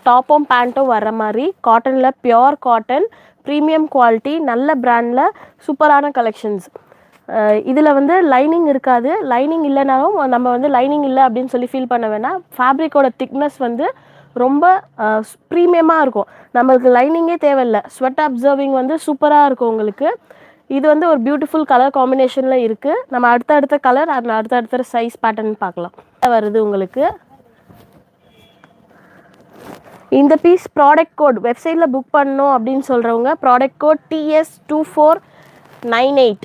டாப்பும் பேண்ட்டும் வர மாதிரி காட்டனில், பியோர் காட்டன், ப்ரீமியம் குவாலிட்டி, நல்ல பிராண்டில் சூப்பரான கலெக்ஷன்ஸ். இதில் வந்து லைனிங் இருக்காது. லைனிங் இல்லைனாலும் நம்ம வந்து லைனிங் இல்லை அப்படின்னு சொல்லி ஃபீல் பண்ண வேணாம். ஃபேப்ரிக்கோட திக்னஸ் வந்து ரொம்ப ப்ரீமியமாக இருக்கும். நம்மளுக்கு லைனிங்கே தேவையில்லை. ஸ்வெட் அப்சர்விங் வந்து சூப்பராக இருக்கும் உங்களுக்கு. இது வந்து ஒரு பியூட்டிஃபுல் கலர் காம்பினேஷனில் இருக்குது. நம்ம அடுத்தடுத்த கலர் அதில் அடுத்தடுத்த சைஸ் பேட்டர்ன் பார்க்கலாம். வருது உங்களுக்கு இந்த பீஸ். ப்ராடக்ட் கோட் வெப்சைட்டில் புக் பண்ணணும் அப்படின்னு சொல்கிறவங்க product code TS2498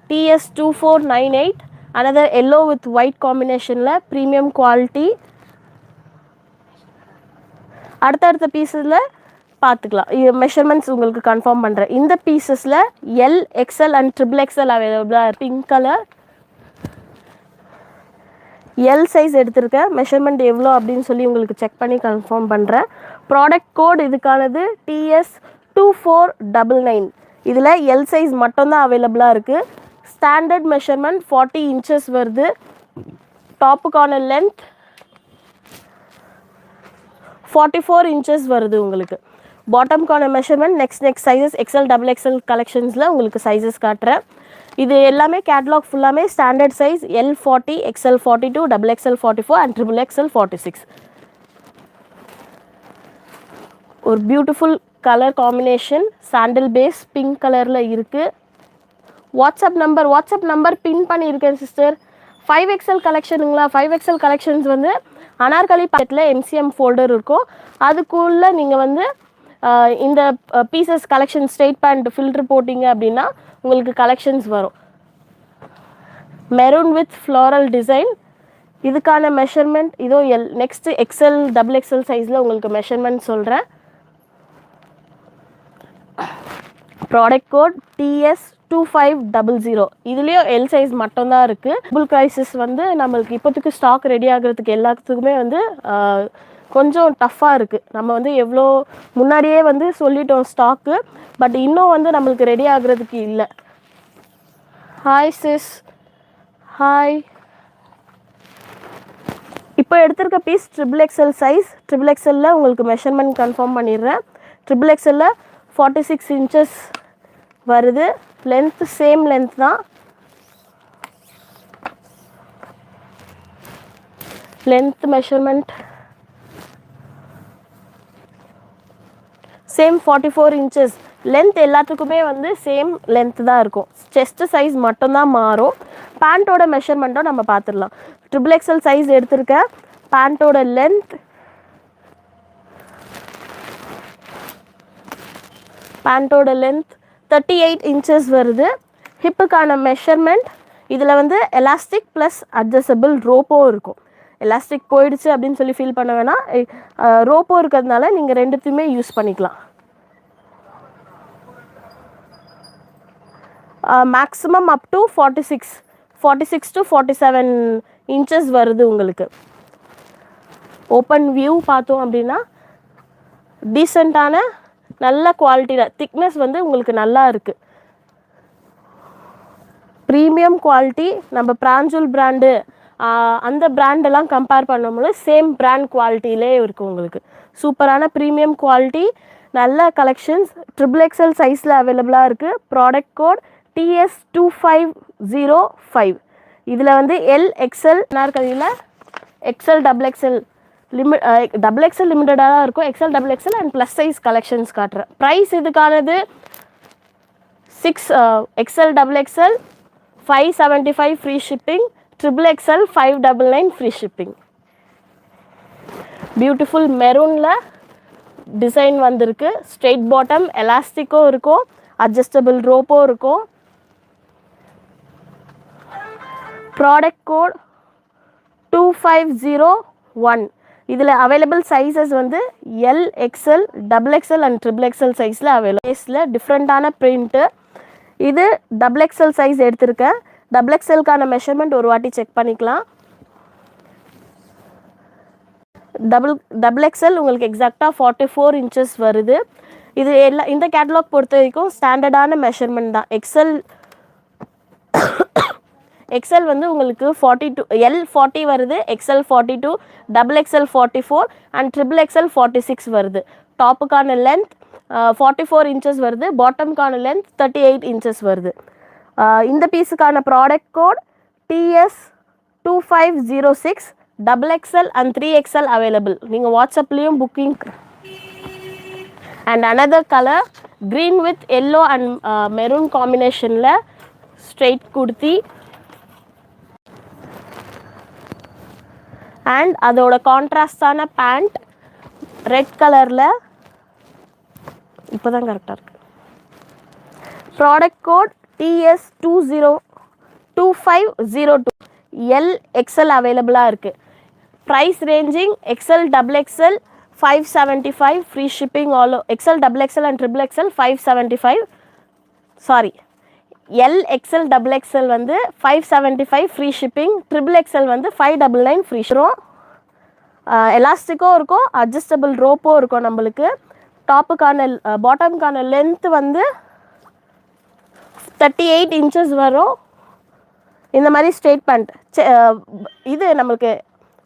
TS2498. another yellow with white காம்பினேஷனில் ப்ரீமியம் குவாலிட்டி. அடுத்தடுத்த பீஸில் பார்த்துக்கலாம். இது மெஷர்மெண்ட்ஸ் உங்களுக்கு கன்ஃபார்ம் பண்ணுறேன். இந்த பீசஸில் L, XL அண்ட் XXL அவைலபிளாக இருக்குது. பிங்க் கலர் எல் சைஸ் எடுத்திருக்கேன். மெஷர்மெண்ட் எவ்வளோ அப்படின்னு சொல்லி உங்களுக்கு செக் பண்ணி கன்ஃபார்ம் பண்ணுறேன். ப்ராடக்ட் கோட் இதுக்கானது TS2499. இதில் எல் சைஸ் மட்டும்தான் அவைலபிளாக இருக்குது. ஸ்டாண்டர்ட் மெஷர்மெண்ட் 40 inches வருது. டாப்புக்கான லென்த் 44 inches வருது உங்களுக்கு. பாட்டம்க்கான measurement next sizes XL, XXL கலெக்ஷன்ஸில் உங்களுக்கு சைஸஸ் காட்டுறேன். இது எல்லாமே கேட்லாக் ஃபுல்லாமே standard size L40, XL42, XXL44 and XXL46. ஒரு பியூட்டிஃபுல் கலர் காம்பினேஷன் சாண்டில் பேஸ் பிங்க் கலரில் இருக்குது. வாட்ஸ்அப் நம்பர் பின் பண்ணியிருக்கேன் சிஸ்டர். 5XL கலெக்ஷனுங்களா? 5XL கலெக்ஷன்ஸ் வந்து அனார்கலி பாக்கெட்டில் MCM ஃபோல்டர் இருக்கும். அதுக்குள்ளே நீங்கள் வந்து இந்த பீசஸ் கலெக்ஷன் ஸ்ட்ரெயிட் பேண்ட் ஃபில்ட்ரு போட்டிங்க அப்படின்னா உங்களுக்கு கலெக்ஷன்ஸ் வரும். Maroon with floral design. இதுக்கான மெஷர்மெண்ட் இதோ நெக்ஸ்ட்டு XL, XXL சைஸில் உங்களுக்கு மெஷர்மெண்ட் சொல்கிறேன். Product code TS2500. இதுலேயும் எல் சைஸ் மட்டும்தான் இருக்குது. டபுள் ப்ரைஸஸ் வந்து நம்மளுக்கு இப்போதைக்கு ஸ்டாக் ரெடி ஆகிறதுக்கு எல்லாத்துக்குமே வந்து கொஞ்சம் டஃப்பாக இருக்குது. நம்ம வந்து எவ்வளோ முன்னாடியே வந்து சொல்லிட்டோம் ஸ்டாக்கு, பட் இன்னும் வந்து நம்மளுக்கு ரெடி ஆகிறதுக்கு இல்லை. Hi sis, hi. இப்போ எடுத்திருக்க பீஸ் XXL சைஸ். XXL உங்களுக்கு மெஷர்மெண்ட் கன்ஃபார்ம் பண்ணிடுறேன். XXL 46 inches வருது. லென்த் சேம் லென்த் தான். Length measurement same 44 inches. Length எல்லாத்துக்குமே வந்து சேம் லென்த் தான் இருக்கும். செஸ்ட் சைஸ் மட்டும்தான் மாறும். பேண்ட்டோட மெஷர்மெண்ட்டும் நம்ம பார்த்துடலாம். XXL சைஸ் எடுத்திருக்கேன். பேண்ட்டோட லென்த் 38 inches வருது. ஹிப்புக்கான மெஷர்மெண்ட் இதில் வந்து எலாஸ்டிக் ப்ளஸ் அட்ஜஸ்டபிள் ரோப்போ இருக்கும். எலாஸ்டிக் போயிடுச்சு அப்படின்னு சொல்லி ஃபீல் பண்ண வேணாம். ரோப்போ இருக்கிறதுனால நீங்கள் ரெண்டுத்தையுமே யூஸ் பண்ணிக்கலாம். Maximum up to 46 to 47 inches வருது உங்களுக்கு. ஓப்பன் வியூ பார்த்தோம் அப்படின்னா டீசெண்டான நல்ல குவாலிட்டியில் திக்னஸ் வந்து உங்களுக்கு நல்லா இருக்குது. Premium quality. நம்ம பிராஞ்சூல் பிராண்டு அந்த பிராண்டெல்லாம் கம்பேர் பண்ணும்போது சேம் பிராண்ட் குவாலிட்டியிலே இருக்குது உங்களுக்கு. சூப்பரான ப்ரீமியம் குவாலிட்டி, நல்ல கலெக்ஷன்ஸ் XXL சைஸில் அவைலபிளாக இருக்குது. Product code TS2505. இதில் வந்து L, XL நாற்கதியில் XL, XXL XXL லிமிட்டடாக தான் இருக்கும். XL, XXL and plus size collections காட்டுறேன். ப்ரைஸ் இதுக்கானது XL, XXL 575 free shipping. XXL 599 free shipping. Beautiful மெரூனில் டிசைன் வந்திருக்கு. ஸ்ட்ரெயிட் பாட்டம், எலாஸ்டிக்கும் இருக்கும், அட்ஜஸ்டபிள் ரோப்போ இருக்கும். Product code 2501. இதில் அவைலபிள் சைஸஸ் வந்து L, XL, XXL and XXL சைஸில் அவைலபிள். டிஃப்ரெண்ட்டான பிரிண்ட்டு. இது XXL சைஸ் எடுத்திருக்கேன். XXLக்கான மெஷர்மெண்ட் ஒரு வாட்டி செக் பண்ணிக்கலாம். XXL உங்களுக்கு எக்ஸாக்டாக 44 inches வருது. இது இந்த கேட்டலாக் பொறுத்த வரைக்கும் ஸ்டாண்டர்டான மெஷர்மெண்ட் தான். எக்ஸ்எல் வந்து உங்களுக்கு 42, எல் 40 வருது, XL 42, double XL 44 and triple XL 46 வருது. டாப்புக்கான லென்த் 44 இன்ச்சஸ் வருது, பாட்டம்கான லென்த் 38 இன்ச்சஸ் வருது. இந்த பீஸுக்கான product code TS2506, double XL and 3XL available. நீங்கள் வாட்ஸ்அப்லேயும் booking. And another colour green with yellow and maroon காம்பினேஷனில் ஸ்ட்ரெயிட் குர்த்தி அண்ட் அதோட கான்ட்ராஸ்டான பேண்ட் ரெட் கலரில். இப்போ தான் கரெக்டாக இருக்குது. ப்ராடக்ட் கோட் TS2502, LXL அவைலபிளாக இருக்குது. Price ranging XL double XL 575 free shipping all. XL double XL and triple XL 575, sorry LXL double XL வந்து 575 ஃப்ரீ ஷிப்பிங், ட்ரிபிள் எக்ஸ்எல் வந்து 599 ஃப்ரீ ஷிப்பிங். எலாஸ்டிக்கும் இருக்கும், அட்ஜஸ்டபிள் ரோப்பும் இருக்கும். நம்மளுக்கு டாப்புக்கான பாட்டம்கான லென்த்து வந்து 38 இன்ச்சஸ் வரும். இந்த மாதிரி ஸ்ட்ரெயிட் பேண்ட். இது நம்மளுக்கு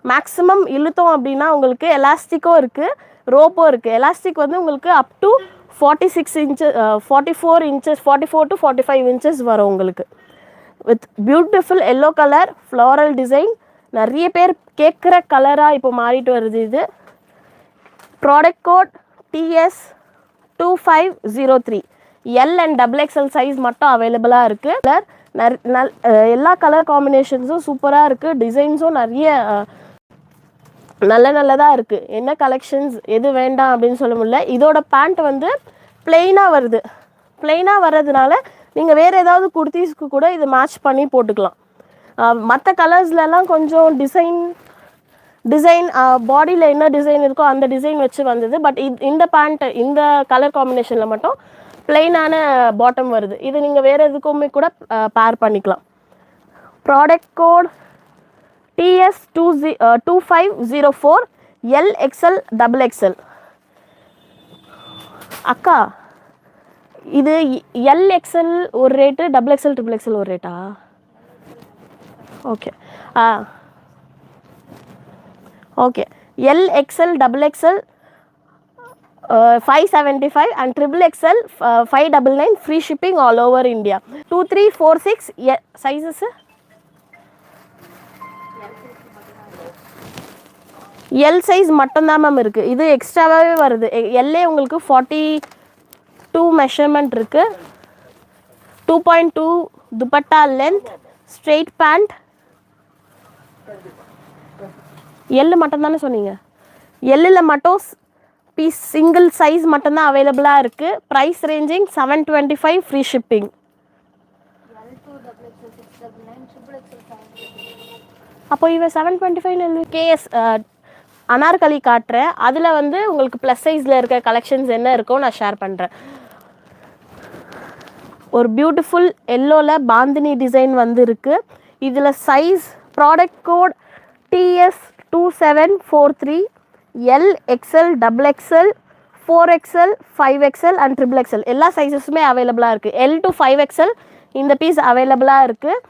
மேக்ஸிமம் இழுத்தோம் அப்படின்னா உங்களுக்கு எலாஸ்டிக்கும் இருக்குது, ரோப்பும் இருக்குது. எலாஸ்டிக் வந்து உங்களுக்கு up to 46 inches 44 inches 44 to 45 inches வரும் உங்களுக்கு. With beautiful yellow colour floral design. நிறைய பேர் கேட்குற கலராக இப்போ மாறிட்டு வருது இது. Product code TS2503, L and double XL size மட்டும் அவைலபிளாக இருக்குது. கலர் எல்லா கலர் காம்பினேஷன்ஸும் சூப்பராக இருக்குது. டிசைன்ஸும் நிறைய நல்லதாக இருக்குது. என்ன கலெக்ஷன்ஸ் எது வேண்டாம் அப்படின்னு சொல்ல முடியல. இதோட பேண்ட் வந்து பிளெயினாக வருது. பிளெயினாக வர்றதுனால நீங்கள் வேறு ஏதாவது குர்த்திஸ்க்கு கூட இது மேட்ச் பண்ணி போட்டுக்கலாம். மற்ற கலர்ஸ்லலாம் கொஞ்சம் டிசைன் பாடியில் என்ன டிசைன் இருக்கோ அந்த டிசைன் வச்சு வந்தது. பட் இந்த பேண்ட்டு இந்த கலர் காம்பினேஷனில் மட்டும் பிளெயினான பாட்டம் வருது. இது நீங்கள் வேறு எதுக்குமே கூட பேர் பண்ணிக்கலாம். Product code TS2504, LXL double XL. அக்கா இது LXL ஒரு rate, double XL triple XL ஒரு ரேட்டா? Okay okay. LXL double XL 575 and triple XL 599 free shipping all over India. 2346 sizes. L size மட்டும்தான் மேம் இருக்குது. இது எக்ஸ்ட்ராவாகவே வருது. எல்லே உங்களுக்கு 42 மெஷர்மெண்ட் இருக்குது. 2.2 துப்பட்டா லென்த், ஸ்ட்ரெயிட் பேண்ட். எல்லு மட்டும்தானே சொன்னீங்க? எல்லில் மட்டும் பீஸ் சிங்கிள் சைஸ் மட்டும்தான் அவைலபிளாக இருக்குது. Price ranging 725 free shipping. அப்போ இவன் 725 கேஎஸ் அனார்கலி காட்டுறேன். அதில் வந்து உங்களுக்கு ப்ளஸ் சைஸில் இருக்க கலெக்ஷன்ஸ் என்ன இருக்கோ நான் ஷேர் பண்ணுறேன். ஒரு பியூட்டிஃபுல் எல்லோவில் பாந்தினி டிசைன் வந்து இருக்குது. இதில் size product code TS2743, LXL double XL 4XL 5XL and triple XL எல்லா சைஸஸுமே அவைலபிளாக இருக்குது. L to 5XL இந்த பீஸ் அவைலபிளாக இருக்குது.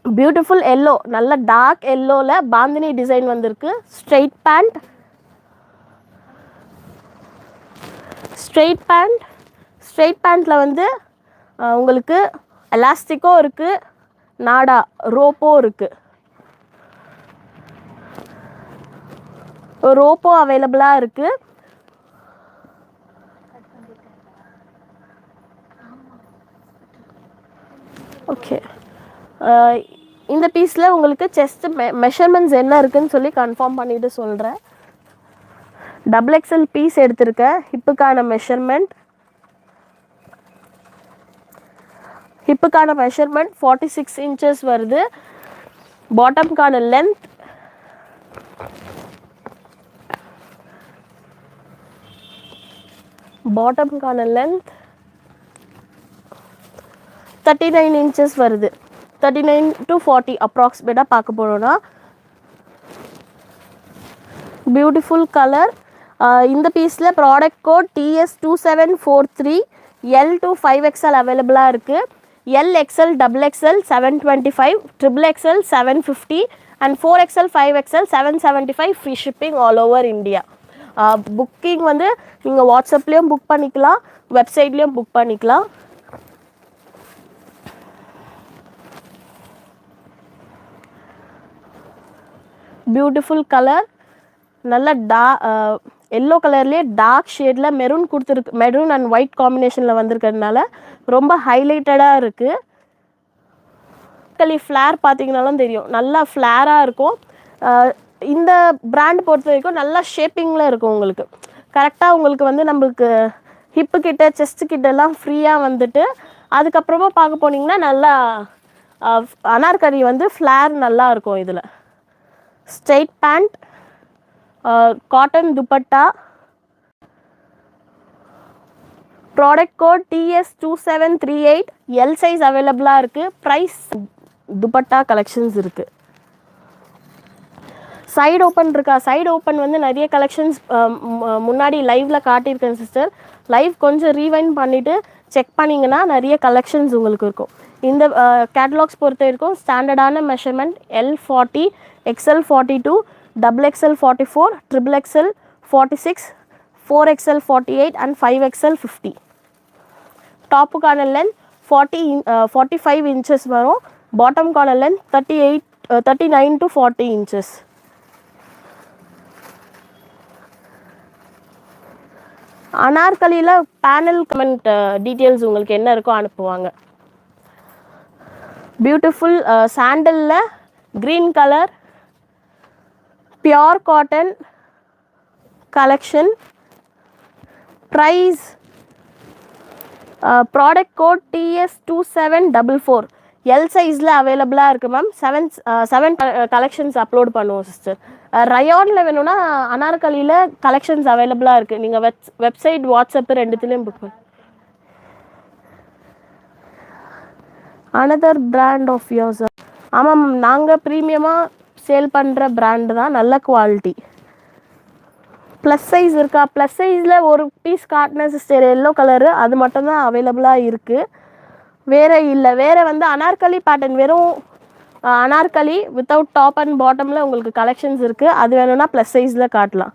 பியூட்டிஃபுல் எல்லோ, நல்ல டார்க் எல்லோவில் பாந்தினி டிசைன் வந்திருக்கு. ஸ்ட்ரெயிட் பேண்ட்டில் வந்து உங்களுக்கு எலாஸ்டிக்கும் இருக்குது, நாடா ரோப்பும் இருக்குது. ரோப்போ அவைலபிளாக இருக்குது. ஓகே. இந்த பீஸில் உங்களுக்கு செஸ்ட் மெஷர்மெண்ட்ஸ் என்ன இருக்குதுன்னு சொல்லி கன்ஃபார்ம் பண்ணிவிட்டு சொல்கிறேன். டபுள் எக்ஸ்எல் பீஸ் எடுத்திருக்கேன். ஹிப்புக்கான மெஷர்மெண்ட் 46 இன்ச்சஸ் வருது. பாட்டம்கான லென்த் 39 இன்ச்சஸ் வருது. 39 to 40 அப்ராக்சிமேட்டாக பார்க்க போனோன்னா. Beautiful colour. இந்த பீஸில் product code TS2743, L to 5XL அவைலபிளாக இருக்குது. L XL double XL 725, triple XL 750 and 4XL 5XL 775 free shipping all over India. Booking வந்து நீங்கள் வாட்ஸ்அப்லேயும் புக் பண்ணிக்கலாம், வெப்சைட்லேயும் புக் பண்ணிக்கலாம். பியூட்டிஃபுல் கலர், நல்ல எல்லோ கலர்லேயே டார்க் ஷேடில் மெரூன் கொடுத்துருக்கு, மெரூன் அண்ட் ஒயிட் காம்பினேஷனில் வந்திருக்கிறதுனால ரொம்ப ஹைலைட்டடாக இருக்குது. ஃப்ளேர் பார்த்தீங்கனாலும் தெரியும், நல்லா ஃப்ளேராக இருக்கும். இந்த பிராண்ட் பொறுத்த வரைக்கும் நல்லா ஷேப்பிங்கில் இருக்கும். உங்களுக்கு கரெக்டாக உங்களுக்கு வந்து நம்மளுக்கு ஹிப்பு கிட்ட செஸ்ட்டு கிட்டலாம் ஃப்ரீயாக வந்துட்டு, அதுக்கப்புறமா பார்க்க போனீங்கன்னா நல்லா அனார்கலி வந்து ஃப்ளேர் நல்லா இருக்கும். இதில் straight pant, cotton dupatta, product code TS2738, L size அவைலபிளாக இருக்குது. ப்ரைஸ் துப்பட்டா கலெக்ஷன்ஸ் இருக்குது. சைடு ஓப்பன் இருக்கா? சைடு ஓப்பன் வந்து நிறைய கலெக்ஷன்ஸ் முன்னாடி லைவில் காட்டியிருக்கேன் சிஸ்டர். லைவ் கொஞ்சம் ரீவைண்ட் பண்ணிவிட்டு செக் பண்ணிங்கன்னா நிறைய கலெக்ஷன்ஸ் உங்களுக்கு இருக்கும். இந்த கேட்டலாக்ஸ் பொறுத்த வரைக்கும் ஸ்டாண்டர்டான measurement L40, XL 42, XXL 44, XXL 46, 4XL 48 and 5XL 50. டாப்புக்கான லென்த் 45 இன்ச்சஸ் வரும். பாட்டம்கான லென்த் 39 to 40 இன்ச்சஸ். அனார்கலியில் பேனல் கமெண்ட் டீட்டெயில்ஸ் உங்களுக்கு என்ன இருக்கோ அனுப்புவாங்க. பியூட்டிஃபுல் சாண்டலில் green colour pure cotton collection. Price product code TS2744, L சைஸில் அவைலபிளாக இருக்குது மேம். 7 கலெக்ஷன்ஸ் அப்லோட் பண்ணுவோம் சிஸ்டர். ரயானில் வேணும்னா அனார்கலியில் கலெக்ஷன்ஸ் அவைலபிளாக இருக்குது. நீங்கள் வெப்சைட் வாட்ஸ்அப்பு ரெண்டுத்துலேயும் புக் பண்ணி. Another brand of yours. ஆமாம், நாங்கள் ப்ரீமியமாக சேல் பண்ணுற பிராண்டு தான், நல்ல குவாலிட்டி. ப்ளஸ் சைஸ் இருக்கா? ப்ளஸ் சைஸில் ஒரு பீஸ் காட்டின சிஸ்டர், எல்லோ கலரு, அது மட்டும்தான் அவைலபிளாக இருக்குது. வேறு இல்லை. வேறு வந்து அனார்கலி பேட்டர்ன், வெறும் அனார்கலி வித்தவுட் டாப் அண்ட் பாட்டமில் உங்களுக்கு கலெக்ஷன்ஸ் இருக்குது. அது வேணும்னா ப்ளஸ் சைஸில் காட்டலாம்.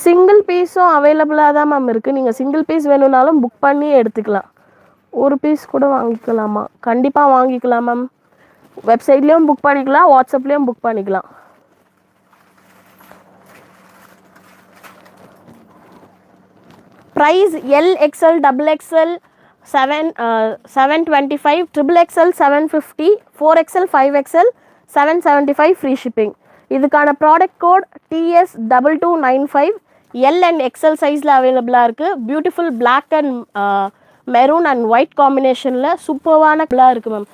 சிங்கிள் பீஸும் அவைலபிளாக தான் மேம் இருக்குது. நீங்கள் சிங்கிள் பீஸ் வேணும்னாலும் புக் பண்ணி எடுத்துக்கலாம். ஒரு பீஸ் கூட வாங்கிக்கலாமா? கண்டிப்பாக வாங்கிக்கலாம் மேம். வெப்சைட்லேயும் புக் பண்ணிக்கலாம், வாட்ஸ்அப்லேயும் புக் பண்ணிக்கலாம். Price L XL double XL 725, triple XL 750, 4XL 5XL 775 free shipping. இதுக்கான product code TS2295, L and XL சைஸில் அவைலபிளாக இருக்குது. Beautiful black and maroon and white காம்பினேஷனில் சூப்பர்வான கலராக இருக்குது மேம்.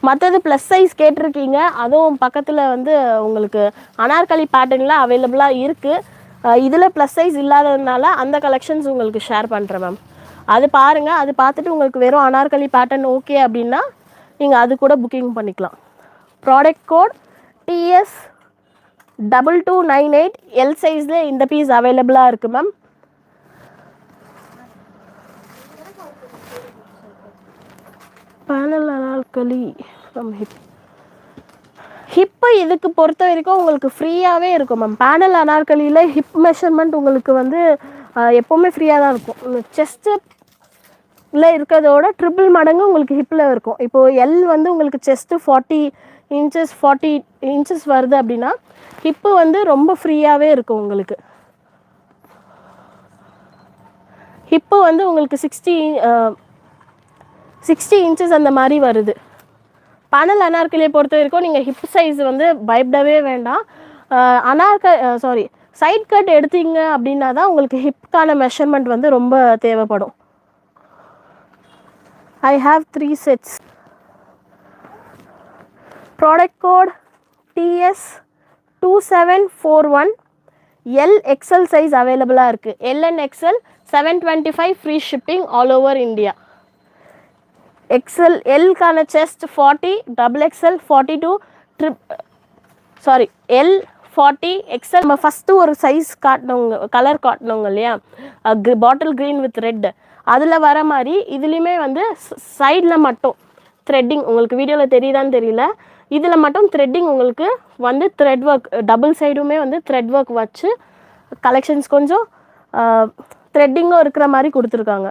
மற்றது ப்ளஸ் சைஸ் கேட்டிருக்கீங்க, அதுவும் பக்கத்தில் வந்து உங்களுக்கு அனார்கலி பேட்டர்னில் அவைலபிளாக இருக்குது. இதில் ப்ளஸ் சைஸ் இல்லாததுனால அந்த கலெக்ஷன்ஸ் உங்களுக்கு ஷேர் பண்ணுறேன் மேம். அது பாருங்கள். அது பார்த்துட்டு உங்களுக்கு வெறும் அனார்கலி பேட்டர்ன் ஓகே அப்படின்னா நீங்கள் அது கூட புக்கிங் பண்ணிக்கலாம். ப்ராடக்ட் கோட் TS2298, எல் சைஸில் இந்த பீஸ் அவைலபிளாக இருக்குது ma'am. Panel Anarkali from hip இதுக்கு பொறுத்த வரைக்கும் உங்களுக்கு ஃப்ரீயாகவே இருக்கும் மேம். பேனல் அனார்கலியில் ஹிப் மெஷர்மெண்ட் உங்களுக்கு வந்து எப்போவுமே ஃப்ரீயாக தான் இருக்கும். செஸ்ட்டில் இருக்கிறதோட ட்ரிபிள் மடங்கு உங்களுக்கு ஹிப்பில் இருக்கும். இப்போது எல் வந்து உங்களுக்கு செஸ்ட்டு 40 இன்ச்சஸ் வருது அப்படின்னா ஹிப்பு வந்து ரொம்ப ஃப்ரீயாகவே இருக்கும் உங்களுக்கு. ஹிப்பு வந்து உங்களுக்கு 60 இன்ச்சஸ் அந்த மாதிரி வருது. பேனல் அனார்கலியை பொறுத்த வரைக்கும் நீங்கள் ஹிப் சைஸ் வந்து பயப்படவே வேண்டாம். சைட் கட் எடுத்தீங்க அப்படின்னா தான் உங்களுக்கு ஹிப்கான மெஷர்மெண்ட் வந்து ரொம்ப தேவைப்படும். I have 3 sets. Product code TS2741, L XL size அவைலபிளாக இருக்குது. L and XL 725 free shipping all over India. XL Lக்கான செஸ்ட் 40, XXL 42, L 40 எக்ஸல். நம்ம ஃபஸ்ட்டு ஒரு சைஸ் காட்டினவங்க, கலர் காட்டினவங்க இல்லையா, பாட்டில் க்ரீன் வித் ரெட், அதில் வர மாதிரி இதுலேயுமே வந்து சைடில் மட்டும் த்ரெட்டிங், உங்களுக்கு வீடியோவில் தெரியுதான்னு தெரியல, இதில் மட்டும் த்ரெட்டிங் உங்களுக்கு வந்து த்ரெட் ஒர்க், டபுள் சைடுமே வந்து த்ரெட் ஒர்க் வச்சு கலெக்ஷன்ஸ் கொஞ்சம் த்ரெட்டிங்கும் இருக்கிற மாதிரி கொடுத்துருக்காங்க.